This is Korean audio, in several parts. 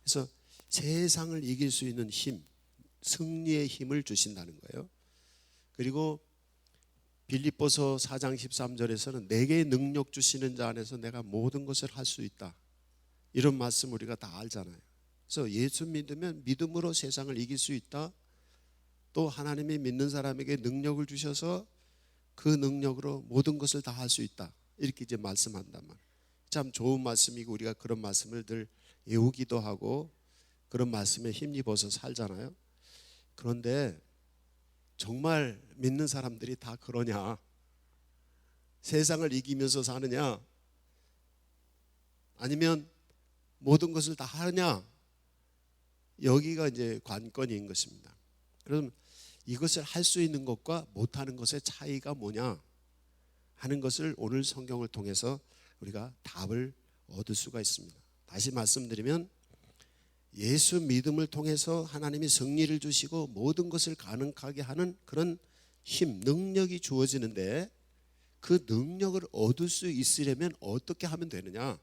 그래서 세상을 이길 수 있는 힘, 승리의 힘을 주신다는 거예요. 그리고 빌립보서 4장 13절에서는 내게 능력 주시는 자 안에서 내가 모든 것을 할 수 있다. 이런 말씀 우리가 다 알잖아요. 그래서 예수 믿으면 믿음으로 세상을 이길 수 있다. 또 하나님이 믿는 사람에게 능력을 주셔서 그 능력으로 모든 것을 다 할 수 있다. 이렇게 이제 말씀한단 말이에요. 참 좋은 말씀이고 우리가 그런 말씀을 늘 외우기도 하고 그런 말씀에 힘입어서 살잖아요. 그런데 정말 믿는 사람들이 다 그러냐? 세상을 이기면서 사느냐? 아니면 모든 것을 다 하느냐? 여기가 이제 관건인 것입니다. 그럼 이것을 할 수 있는 것과 못하는 것의 차이가 뭐냐 하는 것을 오늘 성경을 통해서 우리가 답을 얻을 수가 있습니다. 다시 말씀드리면 예수 믿음을 통해서 하나님이 승리를 주시고 모든 것을 가능하게 하는 그런 힘, 능력이 주어지는데 그 능력을 얻을 수 있으려면 어떻게 하면 되느냐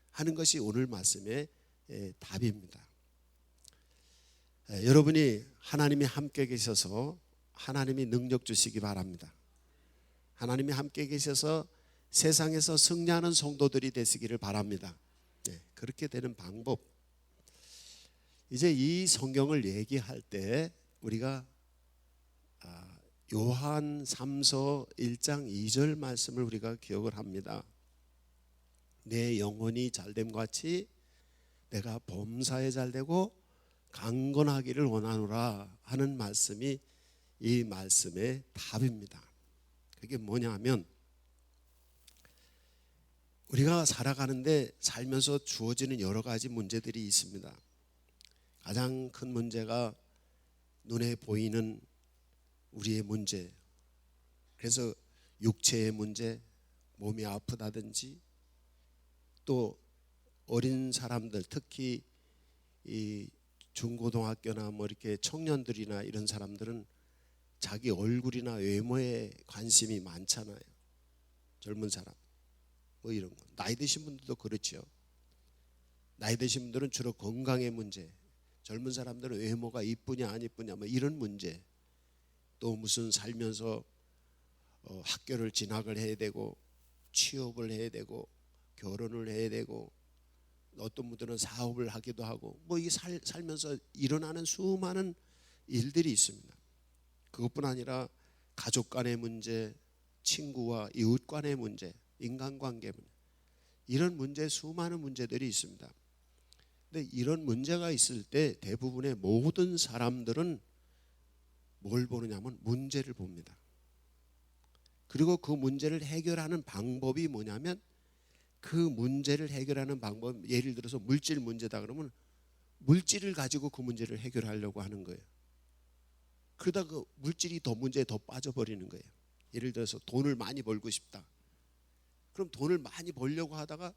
하는 것이 오늘 말씀의 답입니다. 여러분이 하나님이 함께 계셔서 하나님이 능력 주시기 바랍니다. 하나님이 함께 계셔서 세상에서 승리하는 성도들이 되시기를 바랍니다. 그렇게 되는 방법, 이제 이 성경을 얘기할 때 우리가 요한 3서 1장 2절 말씀을 우리가 기억을 합니다. 내 영혼이 잘됨 같이 내가 범사에 잘되고 강건하기를 원하노라 하는 말씀이 이 말씀의 답입니다. 그게 뭐냐 하면 우리가 살아가는데 살면서 주어지는 여러 가지 문제들이 있습니다. 가장 큰 문제가 눈에 보이는 우리의 문제, 그래서 육체의 문제, 몸이 아프다든지 또 어린 사람들, 특히 이 중고등학교나 뭐 이렇게 청년들이나 이런 사람들은 자기 얼굴이나 외모에 관심이 많잖아요. 젊은 사람 뭐 이런 거. 나이 드신 분들도 그렇죠. 나이 드신 분들은 주로 건강의 문제, 젊은 사람들은 외모가 이쁘냐 안 이쁘냐 뭐 이런 문제, 또 무슨 살면서 학교를 진학을 해야 되고 취업을 해야 되고 결혼을 해야 되고 어떤 분들은 사업을 하기도 하고 뭐 이 살면서 일어나는 수많은 일들이 있습니다. 그것뿐 아니라 가족 간의 문제, 친구와 이웃 간의 문제, 인간관계 문제, 이런 문제, 수많은 문제들이 있습니다. 근데 이런 문제가 있을 때 대부분의 모든 사람들은 뭘 보느냐면 문제를 봅니다. 그리고 그 문제를 해결하는 방법이 뭐냐면 그 문제를 해결하는 방법, 예를 들어서 물질 문제다 그러면 물질을 가지고 그 문제를 해결하려고 하는 거예요. 그러다 그 물질이 더 문제에 더 빠져버리는 거예요. 예를 들어서 돈을 많이 벌고 싶다. 그럼 돈을 많이 벌려고 하다가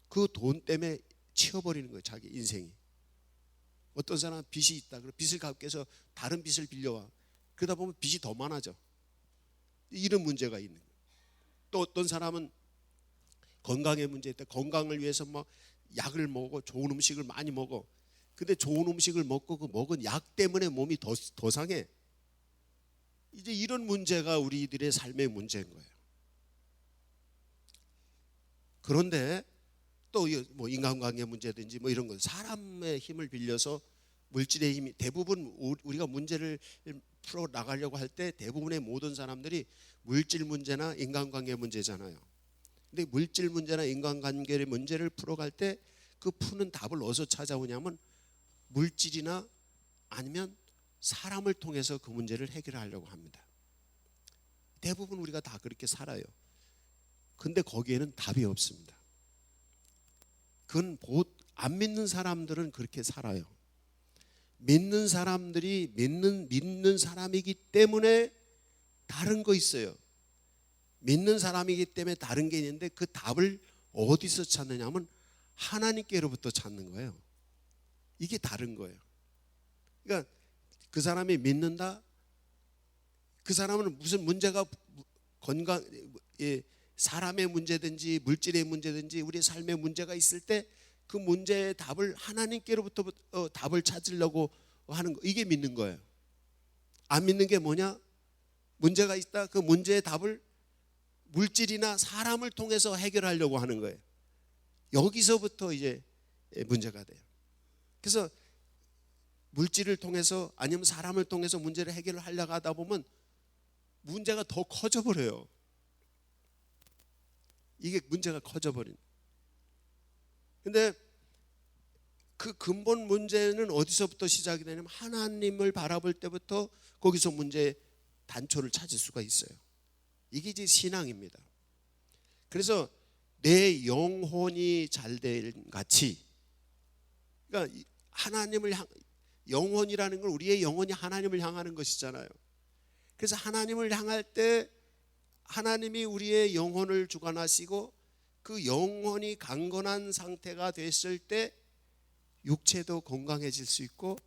그 돈 때문에 치워버리는 거예요. 자기 인생이. 어떤 사람은 빚이 있다. 그럼 빚을 갚기 위해서 다른 빚을 빌려와. 그러다 보면 빚이 더 많아져. 이런 문제가 있는 거예요. 또 어떤 사람은 건강의 문제 있다. 건강을 위해서 뭐 약을 먹고 좋은 음식을 많이 먹어. 근데 좋은 음식을 먹고 그 먹은 약 때문에 몸이 더 상해. 이제 이런 문제가 우리들의 삶의 문제인 거예요. 그런데 또 뭐 인간관계 문제든지 뭐 이런 거, 사람의 힘을 빌려서 물질의 힘이, 대부분 우리가 문제를 풀어 나가려고 할 때 대부분의 모든 사람들이 물질 문제나 인간관계 문제잖아요. 근데 물질 문제나 인간관계의 문제를 풀어갈 때 그 푸는 답을 어디서 찾아오냐면 물질이나 아니면 사람을 통해서 그 문제를 해결하려고 합니다. 대부분 우리가 다 그렇게 살아요. 근데 거기에는 답이 없습니다. 그건 안 믿는 사람들은 그렇게 살아요. 믿는 사람들이 믿는 사람이기 때문에 다른 거 있어요. 믿는 사람이기 때문에 다른 게 있는데 그 답을 어디서 찾느냐면 하나님께로부터 찾는 거예요. 이게 다른 거예요. 그러니까 그 사람이 믿는다. 그 사람은 무슨 문제가 사람의 문제든지 물질의 문제든지 우리 삶의 문제가 있을 때 그 문제의 답을 하나님께로부터 답을 찾으려고 하는 거, 이게 믿는 거예요. 안 믿는 게 뭐냐? 문제가 있다, 그 문제의 답을 물질이나 사람을 통해서 해결하려고 하는 거예요. 여기서부터 이제 문제가 돼요. 그래서 물질을 통해서 아니면 사람을 통해서 문제를 해결을 하려고 하다 보면 문제가 더 커져버려요. 이게 문제가 커져버린. 근데 그 근본 문제는 어디서부터 시작이 되냐면 하나님을 바라볼 때부터 거기서 문제의 단초를 찾을 수가 있어요. 이게 이제 신앙입니다. 그래서 내 영혼이 잘된 같이, 그러니까 하나님을 영혼이라는 건 우리의 영혼이 하나님을 향하는 것이잖아요. 그래서 하나님을 향할 때 하나님이 우리의 영혼을 주관하시고 그 영혼이 강건한 상태가 됐을 때 육체도 건강해질 수 있고,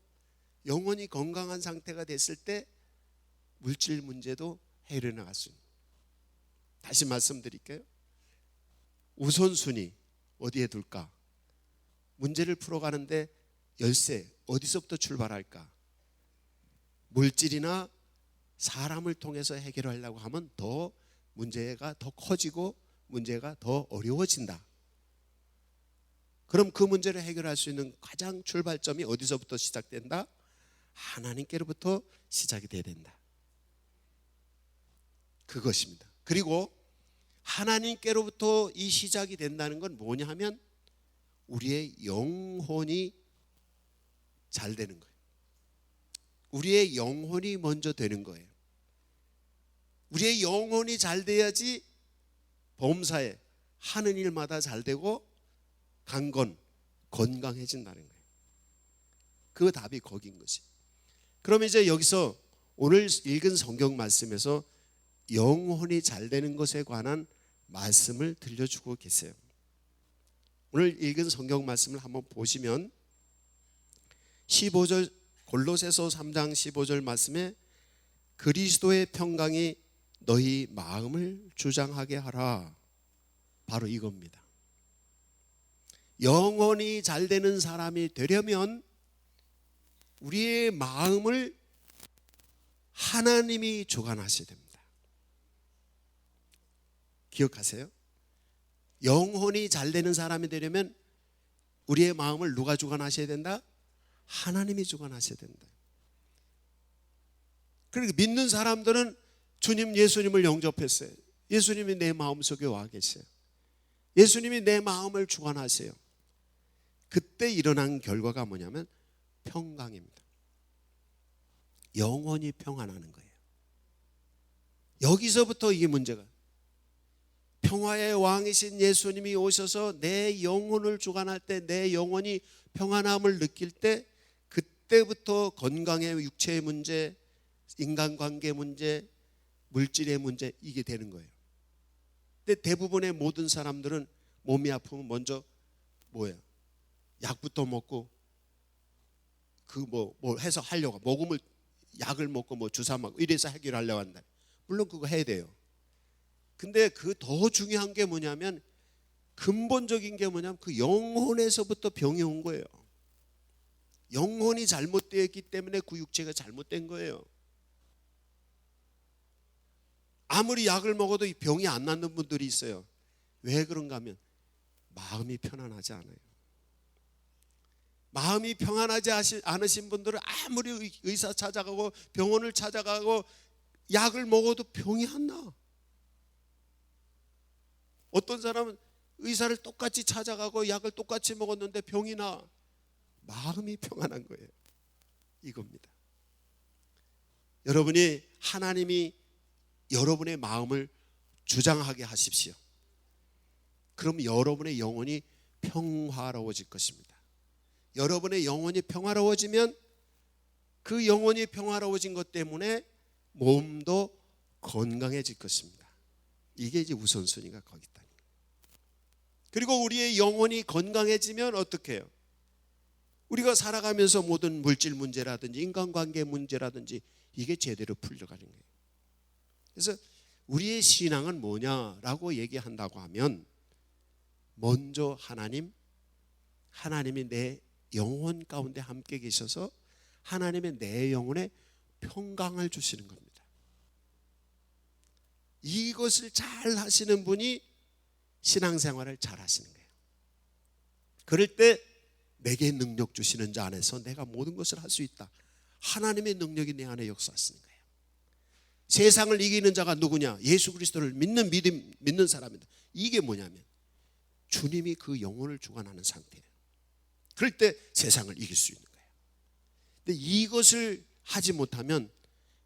영혼이 건강한 상태가 됐을 때 물질 문제도 해결해나갈 수 있는. 다시 말씀드릴게요. 우선순위 어디에 둘까? 문제를 풀어가는데 열쇠 어디서부터 출발할까? 물질이나 사람을 통해서 해결하려고 하면 더 문제가 더 커지고 문제가 더 어려워진다. 그럼 그 문제를 해결할 수 있는 가장 출발점이 어디서부터 시작된다? 하나님께로부터 시작이 돼야 된다. 그것입니다. 그리고 하나님께로부터 이 시작이 된다는 건 뭐냐 하면 우리의 영혼이 잘 되는 거예요. 우리의 영혼이 먼저 되는 거예요. 우리의 영혼이 잘 돼야지 범사에 하는 일마다 잘 되고 건강해진다는 거예요. 그 답이 거기인 것이. 그러면 이제 여기서 오늘 읽은 성경 말씀에서 영혼이 잘 되는 것에 관한 말씀을 들려주고 계세요. 오늘 읽은 성경 말씀을 한번 보시면 15절, 골로새서 3장 15절 말씀에 그리스도의 평강이 너희 마음을 주장하게 하라. 바로 이겁니다. 영혼이 잘 되는 사람이 되려면 우리의 마음을 하나님이 주관하셔야 됩니다. 기억하세요? 영혼이 잘 되는 사람이 되려면 우리의 마음을 누가 주관하셔야 된다? 하나님이 주관하셔야 된다. 그러니까 믿는 사람들은 주님 예수님을 영접했어요. 예수님이 내 마음속에 와 계세요. 예수님이 내 마음을 주관하세요. 그때 일어난 결과가 뭐냐면 평강입니다. 영혼이 평안하는 거예요. 여기서부터 이게 문제가, 평화의 왕이신 예수님이 오셔서 내 영혼을 주관할 때, 내 영혼이 평안함을 느낄 때, 그때부터 건강의 육체의 문제, 인간관계 문제, 물질의 문제, 이게 되는 거예요. 근데 대부분의 모든 사람들은 몸이 아프면 먼저 뭐예요? 약부터 먹고 그 뭐 해서 하려고, 먹으면 약을 먹고 뭐 주사 맞고 이래서 해결하려고 한다. 물론 그거 해야 돼요. 근데 그 더 중요한 게 뭐냐면, 근본적인 게 뭐냐면 그 영혼에서부터 병이 온 거예요. 영혼이 잘못되어 있기 때문에 그 육체가 잘못된 거예요. 아무리 약을 먹어도 이 병이 안 낫는 분들이 있어요. 왜 그런가 하면 마음이 편안하지 않아요. 마음이 편안하지 않으신 분들은 아무리 의사 찾아가고 병원을 찾아가고 약을 먹어도 병이 안 나. 어떤 사람은 의사를 똑같이 찾아가고 약을 똑같이 먹었는데 병이 나. 마음이 평안한 거예요. 이겁니다. 여러분이, 하나님이 여러분의 마음을 주장하게 하십시오. 그럼 여러분의 영혼이 평화로워질 것입니다. 여러분의 영혼이 평화로워지면 그 영혼이 평화로워진 것 때문에 몸도 건강해질 것입니다. 이게 이제 우선순위가 거기 있다. 그리고 우리의 영혼이 건강해지면 어떻게 해요? 우리가 살아가면서 모든 물질 문제라든지 인간관계 문제라든지 이게 제대로 풀려가는 거예요. 그래서 우리의 신앙은 뭐냐라고 얘기한다고 하면 먼저 하나님이 내 영혼 가운데 함께 계셔서 하나님의 내 영혼에 평강을 주시는 겁니다. 이것을 잘 하시는 분이 신앙생활을 잘 하시는 거예요. 그럴 때 내게 능력 주시는 자 안에서 내가 모든 것을 할 수 있다. 하나님의 능력이 내 안에 역사하시는 거예요. 세상을 이기는 자가 누구냐? 예수 그리스도를 믿는 사람이다. 이게 뭐냐면 주님이 그 영혼을 주관하는 상태예요. 그럴 때 세상을 이길 수 있는 거예요. 근데 이것을 하지 못하면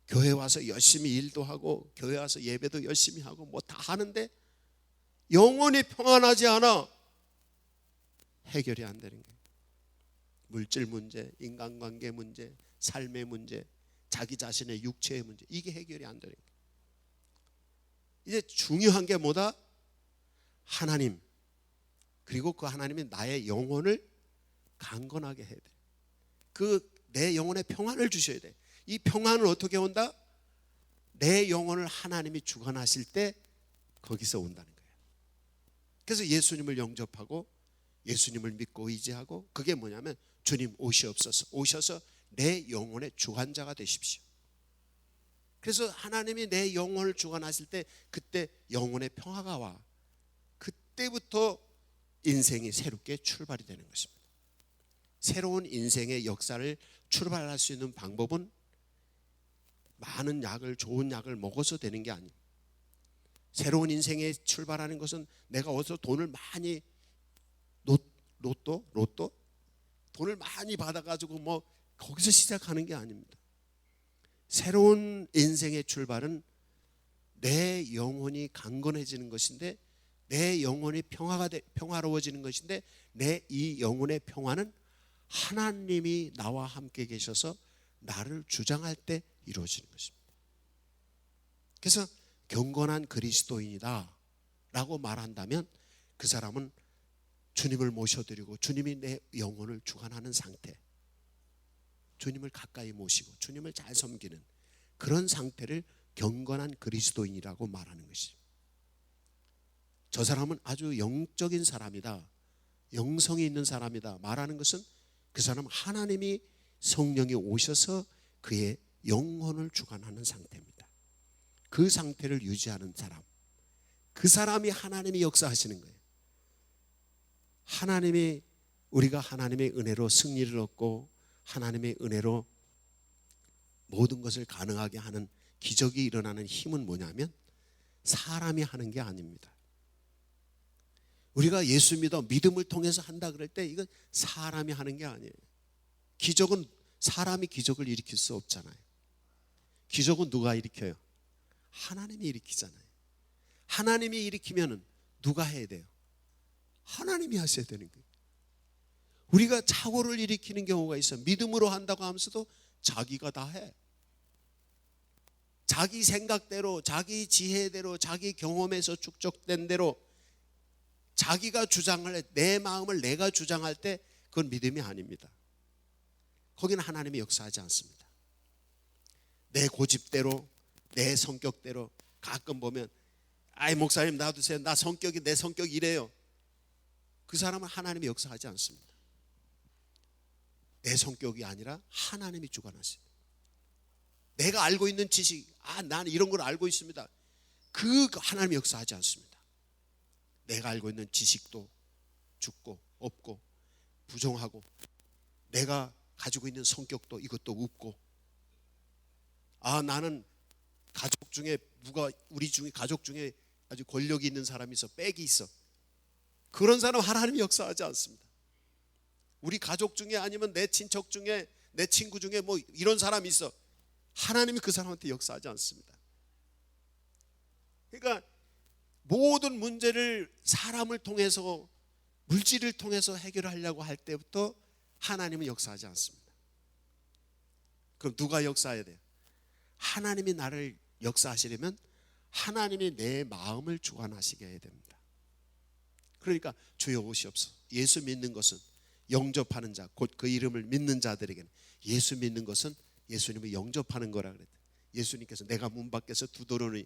교회 와서 열심히 일도 하고 교회 와서 예배도 열심히 하고 뭐 다 하는데 영혼이 평안하지 않아. 해결이 안 되는 거예요. 물질 문제, 인간관계 문제, 삶의 문제, 자기 자신의 육체의 문제, 이게 해결이 안 되는 거예요. 이제 중요한 게 뭐다? 하나님, 그리고 그 하나님이 나의 영혼을 강건하게 해야 돼. 그 내 영혼에 평안을 주셔야 돼. 이 평안은 어떻게 온다? 내 영혼을 하나님이 주관하실 때 거기서 온다는 거예요. 그래서 예수님을 영접하고 예수님을 믿고 의지하고, 그게 뭐냐면 주님 오셔서 내 영혼의 주관자가 되십시오. 그래서 하나님이 내 영혼을 주관하실 때 그때 영혼의 평화가 와. 그때부터 인생이 새롭게 출발이 되는 것입니다. 새로운 인생의 역사를 출발할 수 있는 방법은 많은 약을, 좋은 약을 먹어서 되는 게 아닙니다. 새로운 인생에 출발하는 것은 내가 어디서 돈을 많이 로또 돈을 많이 받아가지고 뭐 거기서 시작하는 게 아닙니다. 새로운 인생의 출발은 내 영혼이 강건해지는 것인데, 내 영혼이 평화로워지는 것인데, 내 이 영혼의 평화는 하나님이 나와 함께 계셔서 나를 주장할 때 이루어지는 것입니다. 그래서 경건한 그리스도인이다 라고 말한다면 그 사람은 주님을 모셔드리고 주님이 내 영혼을 주관하는 상태, 주님을 가까이 모시고 주님을 잘 섬기는 그런 상태를 경건한 그리스도인이라고 말하는 것이죠. 저 사람은 아주 영적인 사람이다, 영성이 있는 사람이다 말하는 것은 그 사람은 하나님이 성령이 오셔서 그의 영혼을 주관하는 상태입니다. 그 상태를 유지하는 사람, 그 사람이 하나님이 역사하시는 거예요. 우리가 하나님의 은혜로 승리를 얻고 하나님의 은혜로 모든 것을 가능하게 하는 기적이 일어나는 힘은 뭐냐면 사람이 하는 게 아닙니다. 우리가 예수 믿음을 통해서 한다 그럴 때 이건 사람이 하는 게 아니에요. 기적은 사람이 기적을 일으킬 수 없잖아요. 기적은 누가 일으켜요? 하나님이 일으키잖아요. 하나님이 일으키면 누가 해야 돼요? 하나님이 하셔야 되는 거예요. 우리가 착오를 일으키는 경우가 있어. 믿음으로 한다고 하면서도 자기가 다 해. 자기 생각대로, 자기 지혜대로, 자기 경험에서 축적된 대로 자기가 주장을 해. 내 마음을 내가 주장할 때 그건 믿음이 아닙니다. 거기는 하나님이 역사하지 않습니다. 내 고집대로, 내 성격대로. 가끔 보면 아이 목사님 놔두세요, 내 성격이 이래요. 그 사람은 하나님이 역사하지 않습니다. 내 성격이 아니라 하나님이 주관하세요. 내가 알고 있는 지식, 나는 이런 걸 알고 있습니다. 그 하나님이 역사하지 않습니다. 내가 알고 있는 지식도 죽고 없고 부정하고, 내가 가지고 있는 성격도 이것도 없고, 나는 가족 중에 아주 권력이 있는 사람이 있어, 빽이 있어. 그런 사람 하나님이 역사하지 않습니다. 우리 가족 중에 아니면 내 친척 중에, 내 친구 중에 뭐 이런 사람이 있어. 하나님이 그 사람한테 역사하지 않습니다. 그러니까 모든 문제를 사람을 통해서, 물질을 통해서 해결하려고 할 때부터 하나님은 역사하지 않습니다. 그럼 누가 역사해야 돼요? 하나님이 나를 역사하시려면 하나님이 내 마음을 주관하시게 해야 됩니다. 그러니까 주여 오시옵소서. 예수 믿는 것은, 영접하는 자, 곧 그 이름을 믿는 자들에게는, 예수 믿는 것은 예수님을 영접하는 거라 그랬대요. 예수님께서 내가 문 밖에서 두드러니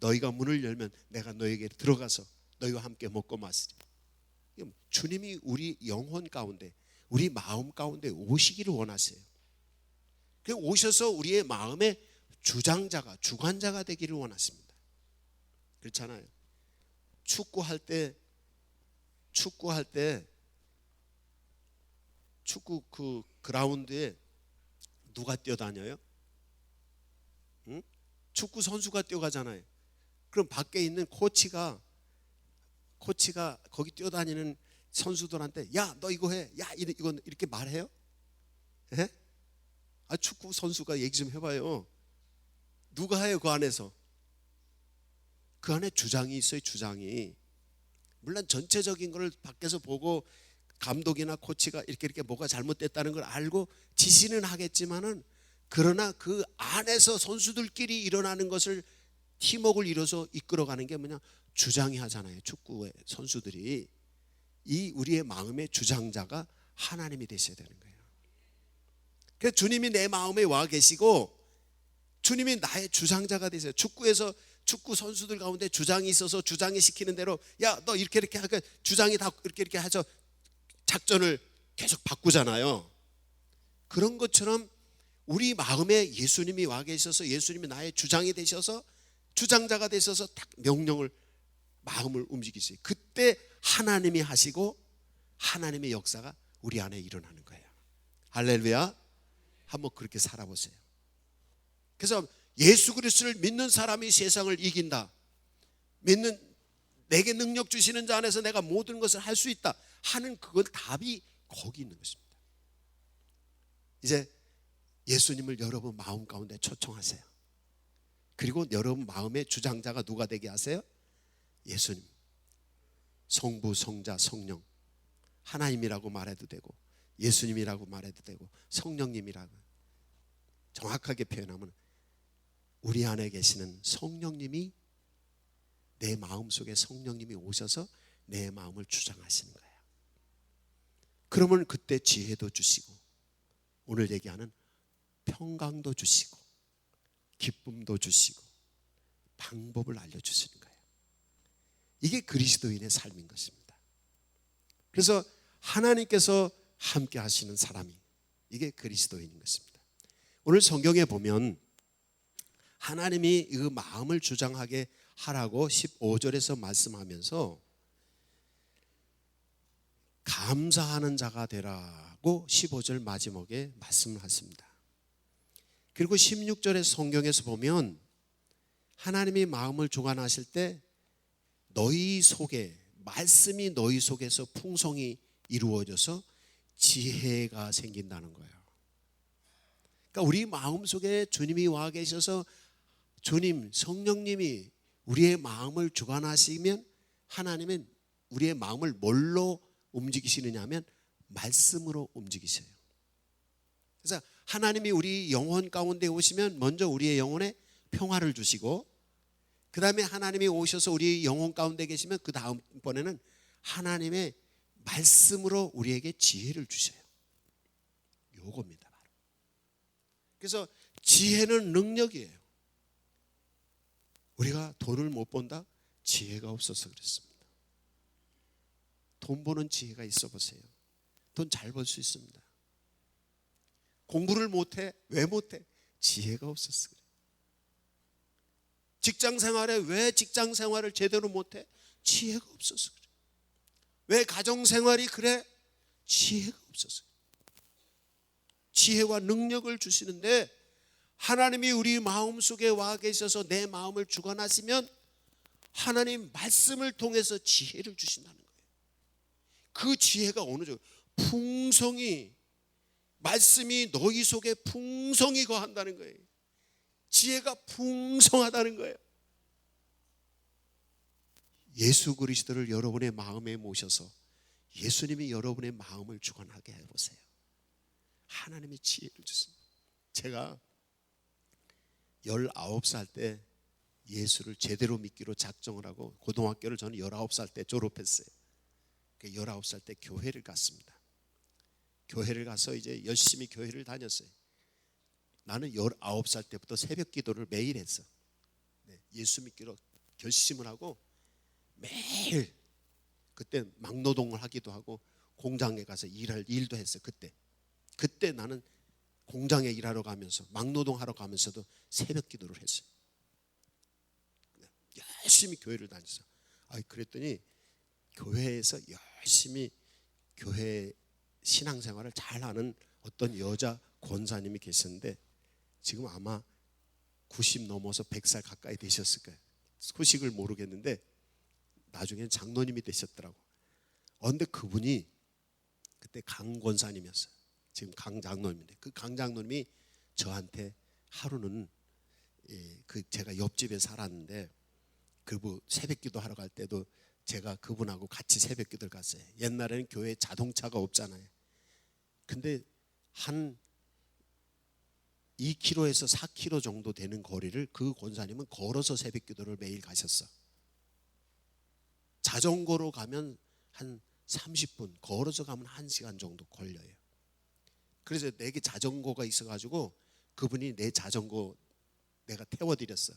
너희가 문을 열면 내가 너에게 들어가서 너희와 함께 먹고 마시리. 주님이 우리 영혼 가운데, 우리 마음 가운데 오시기를 원하세요. 오셔서 우리의 마음의 주장자가, 주관자가 되기를 원하십니다. 그렇잖아요. 축구할 때 축구 그 그라운드에 누가 뛰어다녀요? 응? 축구 선수가 뛰어가잖아요. 그럼 밖에 있는 코치가 거기 뛰어다니는 선수들한테 야, 너 이거 해. 야, 이거 이렇게 말해요? 예? 축구 선수가 얘기 좀 해봐요. 누가 해요? 그 안에서 그 안에 주장이 있어요. 주장이. 물론 전체적인 걸 밖에서 보고 감독이나 코치가 이렇게 뭐가 잘못됐다는 걸 알고 지시는 하겠지만은, 그러나 그 안에서 선수들끼리 일어나는 것을 팀워크를 이뤄서 이끌어가는 게 뭐냐? 주장이 하잖아요. 축구의 선수들이. 이 우리의 마음의 주장자가 하나님이 되셔야 되는 거예요. 그래서 주님이 내 마음에 와 계시고 주님이 나의 주장자가 되세요. 축구에서 축구 선수들 가운데 주장이 있어서 주장이 시키는 대로 야, 너 이렇게 하니까 주장이 다 이렇게 해서 작전을 계속 바꾸잖아요. 그런 것처럼 우리 마음에 예수님이 와 계셔서, 예수님이 나의 주장이 되셔서, 주장자가 되셔서 딱 명령을, 마음을 움직이세요. 그때 하나님이 하시고 하나님의 역사가 우리 안에 일어나는 거예요. 할렐루야. 한번 그렇게 살아보세요. 그래서 예수 그리스도를 믿는 사람이 세상을 이긴다, 믿는, 내게 능력 주시는 자 안에서 내가 모든 것을 할 수 있다 하는, 그건 답이 거기 있는 것입니다. 이제 예수님을 여러분 마음 가운데 초청하세요. 그리고 여러분 마음의 주장자가 누가 되게 하세요? 예수님, 성부, 성자, 성령, 하나님이라고 말해도 되고 예수님이라고 말해도 되고 성령님이라고, 정확하게 표현하면 우리 안에 계시는 성령님이, 내 마음속에 성령님이 오셔서 내 마음을 주장하시는 거예요. 그러면 그때 지혜도 주시고 오늘 얘기하는 평강도 주시고 기쁨도 주시고 방법을 알려주시는 거예요. 이게 그리스도인의 삶인 것입니다. 그래서 하나님께서 함께 하시는 사람이, 이게 그리스도인인 것입니다. 오늘 성경에 보면 하나님이 그 마음을 주장하게 하라고 15절에서 말씀하면서 감사하는 자가 되라고 15절 마지막에 말씀을 하십니다. 그리고 16절의 성경에서 보면 하나님이 마음을 주관하실 때 너희 속에, 말씀이 너희 속에서 풍성이 이루어져서 지혜가 생긴다는 거예요. 그러니까 우리 마음속에 주님이 와 계셔서, 주님, 성령님이 우리의 마음을 주관하시면 하나님은 우리의 마음을 뭘로 움직이시느냐 하면 말씀으로 움직이셔요. 그래서 하나님이 우리 영혼 가운데 오시면 먼저 우리의 영혼에 평화를 주시고, 그 다음에 하나님이 오셔서 우리 영혼 가운데 계시면 그 다음번에는 하나님의 말씀으로 우리에게 지혜를 주셔요. 요겁니다. 바로. 그래서 지혜는 능력이에요. 우리가 돈을 못 번다? 지혜가 없어서 그렇습니다. 돈 버는 지혜가 있어 보세요. 돈 잘 벌 수 있습니다. 공부를 못해? 왜 못해? 지혜가 없어서 그래. 직장 생활에 왜 직장 생활을 제대로 못해? 지혜가 없어서 그래. 왜 가정 생활이 그래? 지혜가 없어서 그래. 지혜와 능력을 주시는데, 하나님이 우리 마음속에 와 계셔서 내 마음을 주관하시면 하나님 말씀을 통해서 지혜를 주신다는 거예요. 그 지혜가 어느 정도 풍성히, 말씀이 너희 속에 풍성히 거한다는 거예요. 지혜가 풍성하다는 거예요. 예수 그리스도를 여러분의 마음에 모셔서 예수님이 여러분의 마음을 주관하게 해보세요. 하나님의 지혜를 주십니다. 제가 19살 때 예수를 제대로 믿기로 작정을 하고, 고등학교를 저는 19살 때 졸업했어요. 19살 때 교회를 갔습니다. 교회를 가서 이제 열심히 교회를 다녔어요. 나는 19살 때부터 새벽 기도를 매일 했어. 예수 믿기로 결심을 하고 매일 그때 막노동을 하기도 하고 공장에 가서 일할 일도 했어요. 그때 나는 공장에 일하러 가면서 막노동하러 가면서도 새벽 기도를 했어요. 열심히 교회를 다녔어요. 그랬더니 교회에서 열심히 교회 신앙생활을 잘하는 어떤 여자 권사님이 계셨는데 지금 아마 90 넘어서 100살 가까이 되셨을 거예요. 소식을 모르겠는데 나중에는 장로님이 되셨더라고. 근데 그분이 그때 강 권사님이었어요. 지금 강 장로님인데 그 강 장로님이 저한테 하루는 제가 옆집에 살았는데 그분 새벽기도 하러 갈 때도 제가 그분하고 같이 새벽기도를 갔어요. 옛날에는 교회에 자동차가 없잖아요. 근데 한 2km에서 4km 정도 되는 거리를 그 권사님은 걸어서 새벽기도를 매일 가셨어. 자전거로 가면 한 30분, 걸어서 가면 1시간 정도 걸려요. 그래서 내게 자전거가 있어가지고 그분이 내 자전거 내가 태워드렸어.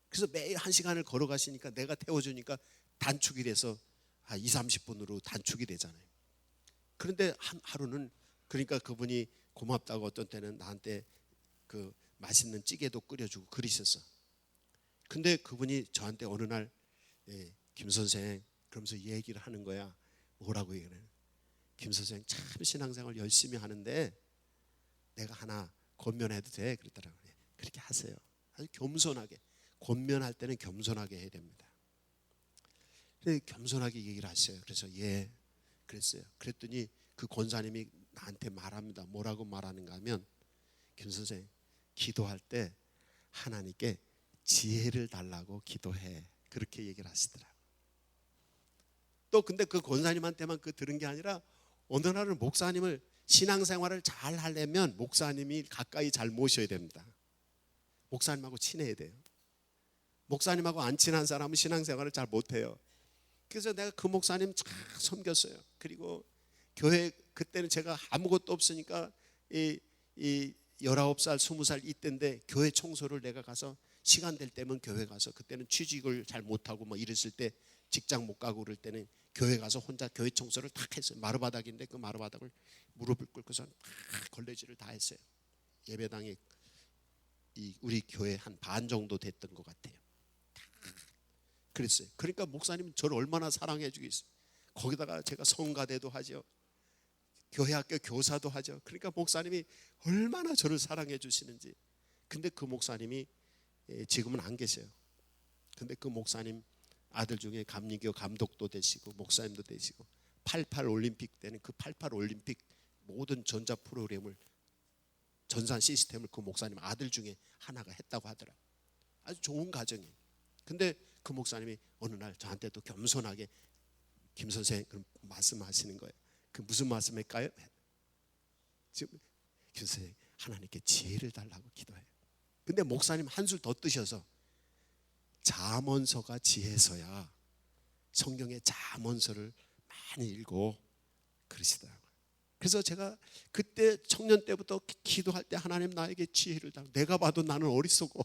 그래서 매일 1시간을 걸어가시니까 내가 태워주니까 단축이 돼서 2, 30분으로 단축이 되잖아요. 그런데 하루는 그러니까 그분이 고맙다고 어떤 때는 나한테 그 맛있는 찌개도 끓여주고 그러셨어. 근데 그분이 저한테 어느 날 김 선생 그러면서 얘기를 하는 거야. 뭐라고 얘기를 해요? 김 선생 참 신앙생활 열심히 하는데 내가 하나 권면해도 돼? 그랬더라고요. 그렇게 하세요. 아주 겸손하게. 권면할 때는 겸손하게 해야 됩니다. 그래서 겸손하게 얘기를 하셔요. 그래서 그랬어요. 그랬더니 그 권사님이 나한테 말합니다. 뭐라고 말하는가 하면 김 선생 기도할 때 하나님께 지혜를 달라고 기도해. 그렇게 얘기를 하시더라고요. 또 근데 그 권사님한테만 들은 게 아니라 어느 날은 목사님을 신앙생활을 잘 하려면 목사님이 가까이 잘 모셔야 됩니다. 목사님하고 친해야 돼요. 목사님하고 안 친한 사람은 신앙생활을 잘 못해요. 그래서 내가 그 목사님 잘 섬겼어요. 그리고 교회 그때는 제가 아무것도 없으니까 19살 20살 이때인데 교회 청소를 내가 가서 시간 될 때면 교회 가서 그때는 취직을 잘 못하고 뭐 이랬을 때 직장 못 가고 그럴 때는 교회 가서 혼자 교회 청소를 다 했어요. 마루바닥인데 그 마루바닥을 무릎을 꿇고서 걸레질을 다 했어요. 예배당에 우리 교회 한 반 정도 됐던 것 같아요. 그랬어요. 그러니까 목사님은 저를 얼마나 사랑해 주겠어요. 거기다가 제가 성가대도 하죠. 교회 학교 교사도 하죠. 그러니까 목사님이 얼마나 저를 사랑해 주시는지. 근데 그 목사님이 지금은 안 계세요. 근데 그 목사님 아들 중에 감리교 감독도 되시고 목사님도 되시고 88 올림픽 때는 그 88 올림픽 모든 전자 프로그램을 전산 시스템을 그 목사님 아들 중에 하나가 했다고 하더라고요. 아주 좋은 가정이에요. 근데 그 목사님이 어느 날 저한테 또 겸손하게 김 선생 그럼 말씀하시는 거예요. 그 무슨 말씀일까요? 지금 김 선생 하나님께 지혜를 달라고 기도해요. 근데 목사님 한술 더 뜨셔서 잠언서가 지혜서야 성경의 잠언서를 많이 읽고 그러시더라고요. 그래서 제가 그때 청년 때부터 기도할 때 하나님 나에게 지혜를 달라고 내가 봐도 나는 어리석어.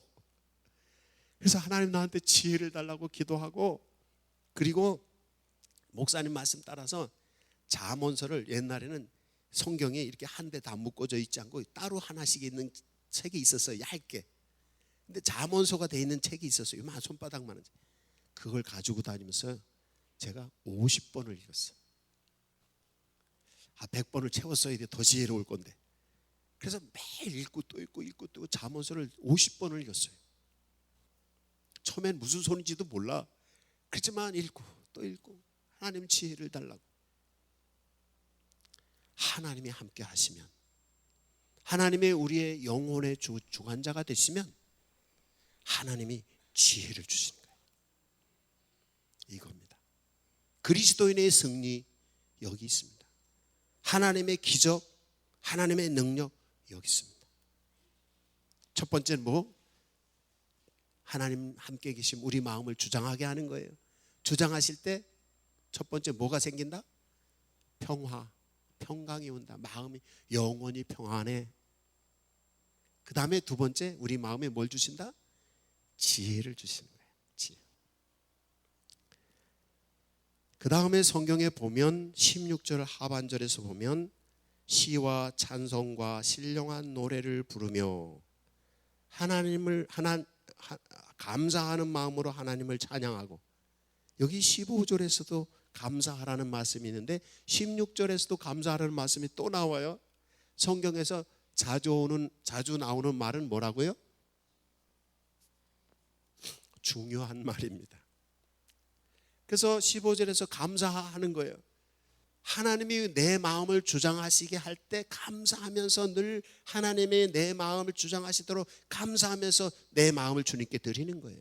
그래서 하나님 나한테 지혜를 달라고 기도하고 그리고 목사님 말씀 따라서 잠언서를 옛날에는 성경에 이렇게 한 대 다 묶어져 있지 않고 따로 하나씩 있는 책이 있었어요. 얇게. 근데 잠언서가 돼 있는 책이 있었어요. 이만 손바닥만한 책. 그걸 가지고 다니면서 제가 50번을 읽었어요. 100번을 채웠어야 돼. 더 지혜로울 건데. 그래서 매일 읽고 또 읽고 잠언서를 50번을 읽었어요. 처음엔 무슨 소리인지도 몰라. 그렇지만 읽고 또 읽고 하나님 지혜를 달라고. 하나님이 함께 하시면 하나님의 우리의 영혼의 주관자가 되시면 하나님이 지혜를 주시는 거예요. 이겁니다. 그리스도인의 승리 여기 있습니다. 하나님의 기적, 하나님의 능력 여기 있습니다. 첫 번째는 뭐? 하나님 함께 계심 우리 마음을 주장하게 하는 거예요. 주장하실 때 첫 번째 뭐가 생긴다? 평화, 평강이 온다. 마음이 영원히 평안해. 그 다음에 두 번째 우리 마음에 뭘 주신다? 지혜를 주시는 거예요. 지혜. 그 다음에 성경에 보면 16절 하반절에서 보면 시와 찬송과 신령한 노래를 부르며 감사하는 마음으로 하나님을 찬양하고, 여기 15절에서도 감사하라는 말씀이 있는데 16절에서도 감사하라는 말씀이 또 나와요. 성경에서 자주 나오는 말은 뭐라고요? 중요한 말입니다. 그래서 15절에서 감사하는 거예요. 하나님이 내 마음을 주장하시게 할 때 감사하면서, 늘 하나님이 내 마음을 주장하시도록 감사하면서 내 마음을 주님께 드리는 거예요.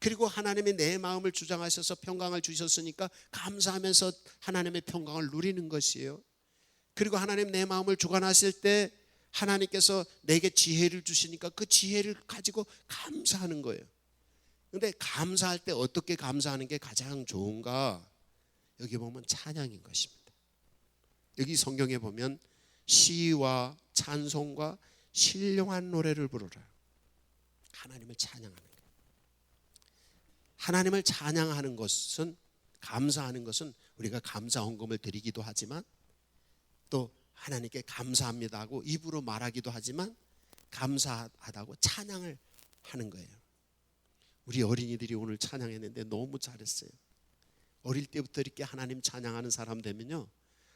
그리고 하나님이 내 마음을 주장하셔서 평강을 주셨으니까 감사하면서 하나님의 평강을 누리는 것이에요. 그리고 하나님 내 마음을 주관하실 때 하나님께서 내게 지혜를 주시니까 그 지혜를 가지고 감사하는 거예요. 그런데 감사할 때 어떻게 감사하는 게 가장 좋은가? 여기 보면 찬양인 것입니다. 여기 성경에 보면 시와 찬송과 신령한 노래를 부르라. 하나님을 찬양하는 거예요. 하나님을 찬양하는 것은, 감사하는 것은 우리가 감사 헌금을 드리기도 하지만 또 하나님께 감사합니다 하고 입으로 말하기도 하지만 감사하다고 찬양을 하는 거예요. 우리 어린이들이 오늘 찬양했는데 너무 잘했어요. 어릴 때부터 이렇게 하나님 찬양하는 사람 되면요,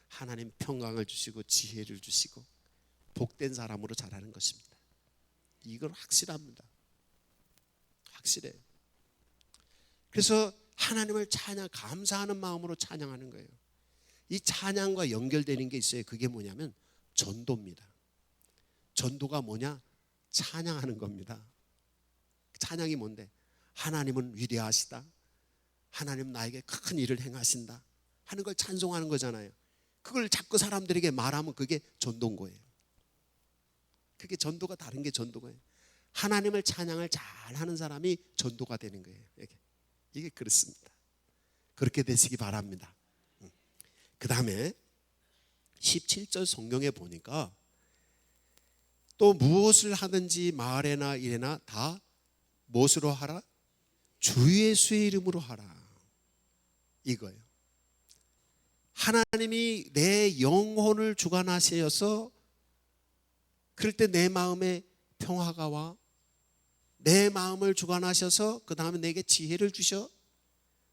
하나님 평강을 주시고 지혜를 주시고 복된 사람으로 자라는 것입니다. 이건 확실합니다. 확실해요. 그래서 하나님을 감사하는 마음으로 찬양하는 거예요. 이 찬양과 연결되는 게 있어요. 그게 뭐냐면 전도입니다. 전도가 뭐냐? 찬양하는 겁니다. 찬양이 뭔데? 하나님은 위대하시다, 하나님 나에게 큰 일을 행하신다 하는 걸 찬송하는 거잖아요. 그걸 자꾸 사람들에게 말하면 그게 전도인 거예요. 그게 전도가, 다른 게 전도가. 하나님을 찬양을 잘하는 사람이 전도가 되는 거예요. 이게 그렇습니다. 그렇게 되시기 바랍니다. 그 다음에 17절 성경에 보니까 또 무엇을 하든지 말에나 일에나 다 무엇으로 하라? 주 예수의 이름으로 하라. 이거예요. 하나님이 내 영혼을 주관하셔서 그럴 때 내 마음에 평화가 와. 내 마음을 주관하셔서 그 다음에 내게 지혜를 주셔.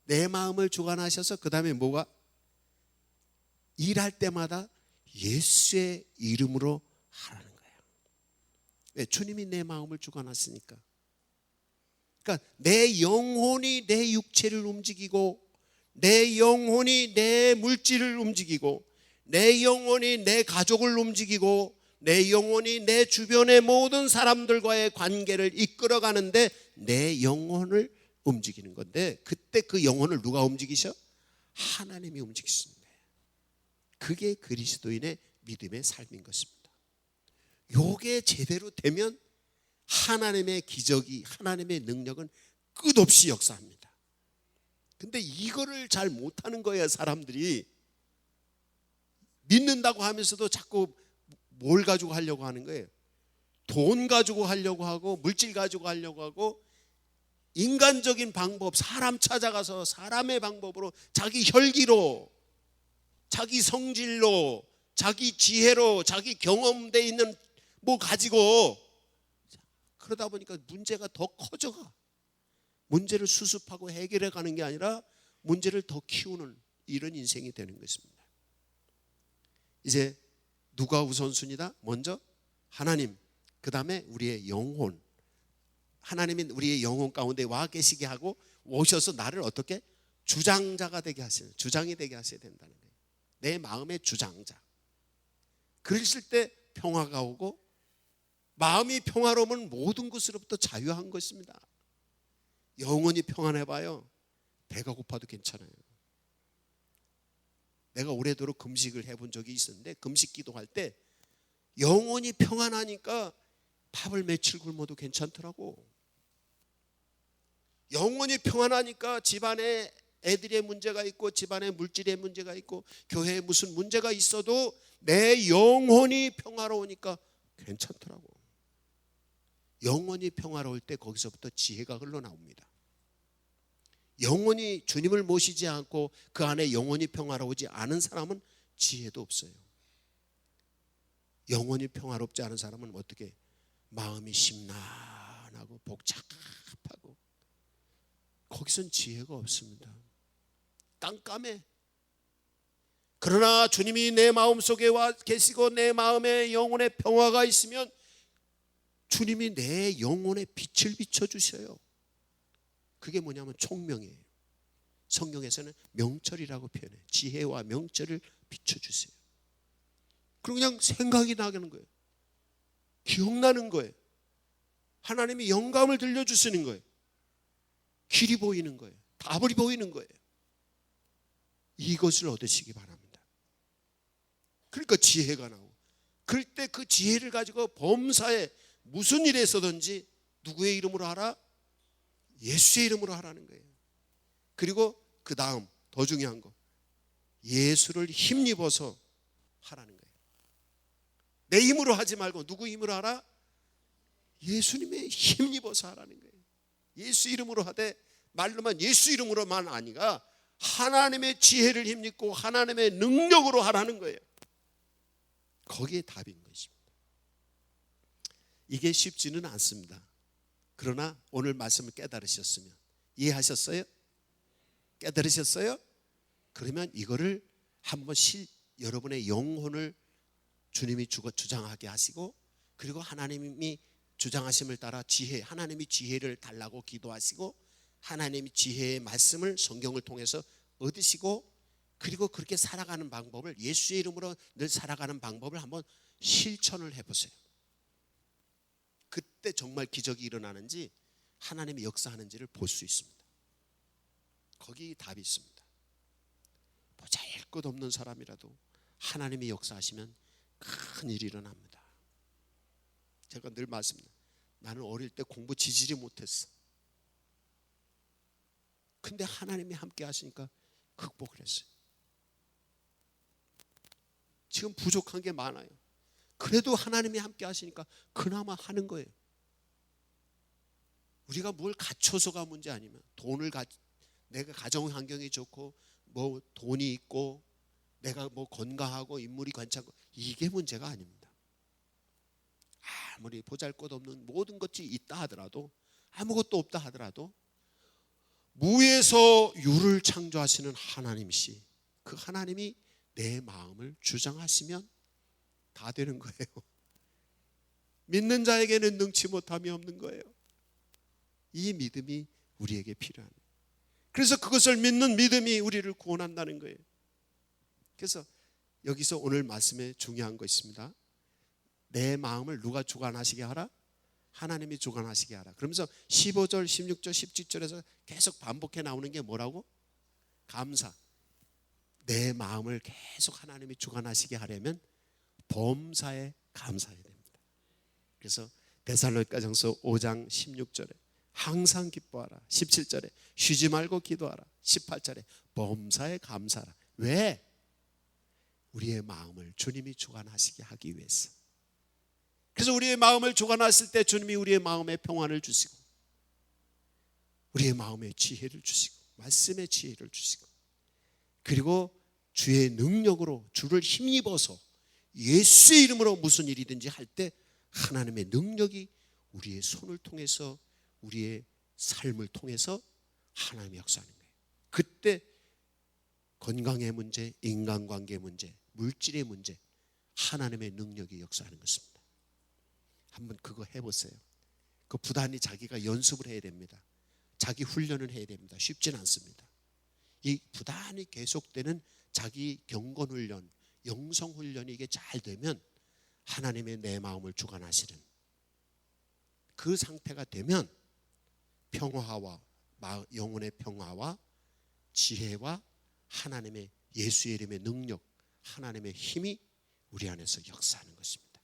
내 마음을 주관하셔서 그 다음에 뭐가? 일할 때마다 예수의 이름으로 하라는 거예요. 왜? 주님이 내 마음을 주관하시니까. 그러니까 내 영혼이 내 육체를 움직이고, 내 영혼이 내 물질을 움직이고, 내 영혼이 내 가족을 움직이고, 내 영혼이 내 주변의 모든 사람들과의 관계를 이끌어가는데 내 영혼을 움직이는 건데, 그때 그 영혼을 누가 움직이셔? 하나님이 움직이십니다. 그게 그리스도인의 믿음의 삶인 것입니다. 요게 제대로 되면 하나님의 기적이, 하나님의 능력은 끝없이 역사합니다. 근데 이거를 잘 못하는 거예요. 사람들이 믿는다고 하면서도 자꾸 뭘 가지고 하려고 하는 거예요? 돈 가지고 하려고 하고, 물질 가지고 하려고 하고, 인간적인 방법, 사람 찾아가서 사람의 방법으로, 자기 혈기로, 자기 성질로, 자기 지혜로, 자기 경험돼 있는 뭐 가지고, 그러다 보니까 문제가 더 커져가. 문제를 수습하고 해결해 가는 게 아니라 문제를 더 키우는 이런 인생이 되는 것입니다. 이제 누가 우선순위다? 먼저 하나님, 그 다음에 우리의 영혼. 하나님이 우리의 영혼 가운데 와 계시게 하고 오셔서 나를 어떻게? 주장자가 되게 하시는, 주장이 되게 하셔야 된다는 거예요. 내 마음의 주장자. 그랬을 때 평화가 오고, 마음이 평화로우면 모든 것으로부터 자유한 것입니다. 영혼이 평안해봐요. 배가 고파도 괜찮아요. 내가 오래도록 금식을 해본 적이 있었는데, 금식 기도할 때 영혼이 평안하니까 밥을 며칠 굶어도 괜찮더라고. 영혼이 평안하니까 집안에 애들의 문제가 있고, 집안에 물질의 문제가 있고, 교회에 무슨 문제가 있어도 내 영혼이 평화로우니까 괜찮더라고. 영혼이 평화로울 때 거기서부터 지혜가 흘러나옵니다. 영원히 주님을 모시지 않고 그 안에 영원히 평화로우지 않은 사람은 지혜도 없어요. 영원히 평화롭지 않은 사람은 어떻게? 마음이 심란하고 복잡하고, 거기선 지혜가 없습니다. 깜깜해. 그러나 주님이 내 마음속에 와 계시고 내 마음에 영혼의 평화가 있으면 주님이 내 영혼에 빛을 비춰주셔요. 그게 뭐냐면 총명이에요. 성경에서는 명철이라고 표현해요. 지혜와 명철을 비춰주세요. 그리고 그냥 생각이 나는 거예요. 기억나는 거예요. 하나님이 영감을 들려주시는 거예요. 길이 보이는 거예요. 답이 보이는 거예요. 이것을 얻으시기 바랍니다. 그러니까 지혜가 나오고, 그럴 때 그 지혜를 가지고 범사에 무슨 일에 서든지 누구의 이름으로 하라? 예수의 이름으로 하라는 거예요. 그리고 그 다음 더 중요한 거, 예수를 힘입어서 하라는 거예요. 내 힘으로 하지 말고 누구 힘으로 하라? 예수님의 힘입어서 하라는 거예요. 예수 이름으로 하되, 말로만 예수 이름으로만 아니가 하나님의 지혜를 힘입고 하나님의 능력으로 하라는 거예요. 거기에 답인 것입니다. 이게 쉽지는 않습니다. 그러나 오늘 말씀을 깨달으셨으면, 이해하셨어요? 깨달으셨어요? 그러면 이거를 한번 여러분의 영혼을 주님이 주장하게 하시고, 그리고 하나님이 주장하심을 따라 하나님이 지혜를 달라고 기도하시고, 하나님이 지혜의 말씀을 성경을 통해서 얻으시고, 그리고 그렇게 살아가는 방법을, 예수의 이름으로 늘 살아가는 방법을 한번 실천을 해보세요. 그때 정말 기적이 일어나는지 하나님이 역사하는지를 볼 수 있습니다. 거기 답이 있습니다. 보잘것없는 사람이라도 하나님이 역사하시면 큰 일이 일어납니다. 제가 늘 말씀드립니다. 나는 어릴 때 공부 지지리 못했어. 근데 하나님이 함께 하시니까 극복을 했어요. 지금 부족한 게 많아요. 그래도 하나님이 함께 하시니까 그나마 하는 거예요. 우리가 뭘 갖춰서가 문제 아니면, 내가 가정 환경이 좋고 뭐 돈이 있고 내가 뭐 건강하고 인물이 괜찮고, 이게 문제가 아닙니다. 아무리 보잘것없는 모든 것이 있다 하더라도, 아무것도 없다 하더라도 무에서 유를 창조하시는 하나님이시, 그 하나님이 내 마음을 주장하시면 다 되는 거예요. 믿는 자에게는 능치 못함이 없는 거예요. 이 믿음이 우리에게 필요한 거예요. 그래서 그것을 믿는 믿음이 우리를 구원한다는 거예요. 그래서 여기서 오늘 말씀에 중요한 거 있습니다. 내 마음을 누가 주관하시게 하라? 하나님이 주관하시게 하라. 그러면서 15절, 16절, 17절에서 계속 반복해 나오는 게 뭐라고? 감사. 내 마음을 계속 하나님이 주관하시게 하려면 범사에 감사해야 됩니다. 그래서 데살로니가전서 5장 16절에 항상 기뻐하라, 17절에 쉬지 말고 기도하라, 18절에 범사에 감사하라. 왜? 우리의 마음을 주님이 주관하시게 하기 위해서. 그래서 우리의 마음을 주관하실 때 주님이 우리의 마음에 평안을 주시고, 우리의 마음에 지혜를 주시고, 말씀의 지혜를 주시고, 그리고 주의 능력으로, 주를 힘입어서 예수의 이름으로 무슨 일이든지 할 때 하나님의 능력이 우리의 손을 통해서, 우리의 삶을 통해서 하나님이 역사하는 거예요. 그때 건강의 문제, 인간관계의 문제, 물질의 문제, 하나님의 능력이 역사하는 것입니다. 한번 그거 해보세요. 그 부단히 자기가 연습을 해야 됩니다. 자기 훈련을 해야 됩니다. 쉽진 않습니다. 이 부단히 계속되는 자기 경건 훈련, 영성 훈련이 이게 잘 되면 하나님의 내 마음을 주관하시는 그 상태가 되면 평화와 영혼의 평화와 지혜와 하나님의 예수의 이름의 능력, 하나님의 힘이 우리 안에서 역사하는 것입니다.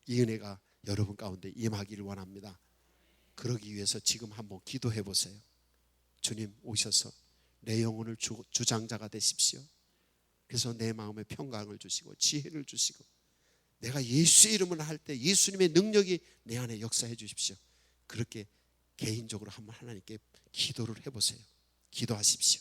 이 은혜가 여러분 가운데 임하기를 원합니다. 그러기 위해서 지금 한번 기도해 보세요. 주님 오셔서 내 영혼을 주장자가 되십시오. 그래서 내 마음에 평강을 주시고 지혜를 주시고, 내가 예수의 이름을 할 때 예수님의 능력이 내 안에 역사해 주십시오. 그렇게 개인적으로 한번 하나님께 기도를 해보세요. 기도하십시오.